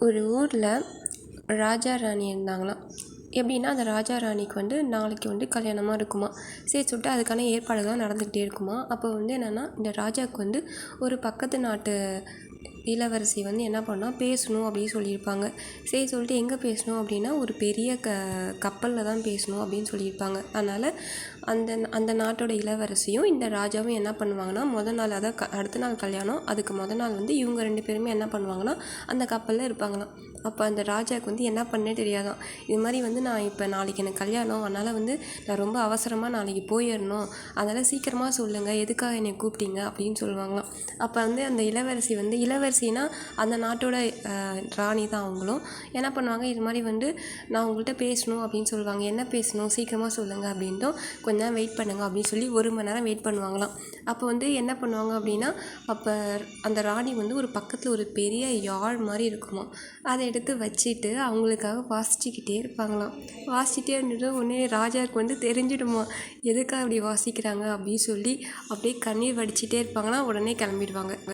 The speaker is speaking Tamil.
ஒரு ஊரில் ராஜா ராணி இருந்தாங்களாம். எப்படின்னா அந்த ராஜா ராணிக்கு நாளைக்கு கல்யாணமாக இருக்குமா. சரி சொல்லிட்டு அதுக்கான ஏற்பாடுகள்லாம் நடந்துக்கிட்டே இருக்குமா. அப்போ என்னென்னா இந்த ராஜாவுக்கு ஒரு பக்கத்து நாட்டு இளவரசி என்ன பண்ணால் பேசணும் அப்படின்னு சொல்லியிருப்பாங்க. சரி சொல்லிட்டு எங்கே பேசணும் அப்படின்னா ஒரு பெரிய கப்பலில் தான் பேசணும் அப்படின்னு சொல்லியிருப்பாங்க. அதனால் அந்த நாட்டோட இளவரசியும் இந்த ராஜாவும் என்ன பண்ணுவாங்கன்னா முதல் நாள் அடுத்த நாள் கல்யாணம், அதுக்கு முதல் நாள் இவங்க 2 பேருமே என்ன பண்ணுவாங்கன்னா அந்த கப்பலில் இருப்பாங்களாம். அப்போ அந்த ராஜாவுக்கு என்ன பண்ணே தெரியாதான். இது மாதிரி நான் இப்போ நாளைக்கு எனக்கு கல்யாணம், அதனால் நான் ரொம்ப அவசரமாக நாளைக்கு போயிடணும், அதனால் சீக்கிரமாக சொல்லுங்கள், எதுக்காக என்னை கூப்பிட்டீங்க அப்படின்னு சொல்லுவாங்களாம். அப்போ அந்த இளவரசினா அந்த நாட்டோட ராணி தான். அவங்களும் என்ன பண்ணுவாங்க, இது மாதிரி நான் உங்கள்கிட்ட பேசணும் அப்படின்னு சொல்லுவாங்க. என்ன பேசணும், சீக்கிரமாக சொல்லுங்கள் அப்படின்ட்டும், கொஞ்ச நேரம் வெயிட் பண்ணுங்கள் அப்படின்னு சொல்லி 1 மணி நேரம் வெயிட் பண்ணுவாங்களாம். அப்போ என்ன பண்ணுவாங்க அப்படின்னா, அப்போ அந்த ராணி ஒரு பக்கத்தில் ஒரு பெரிய யாழ் மாதிரி இருக்குமா, அதை எடுத்து வச்சுட்டு அவங்களுக்காக வாசிச்சுக்கிட்டே இருப்பாங்களாம். வாசிச்சுட்டே இருந்துட்டு உடனே ராஜாவுக்கு தெரிஞ்சிடுமா எதுக்காக அப்படி வாசிக்கிறாங்க அப்படின்னு சொல்லி அப்படியே கண்ணீர் வடிச்சிட்டே இருப்பாங்களாம். உடனே கிளம்பிடுவாங்க.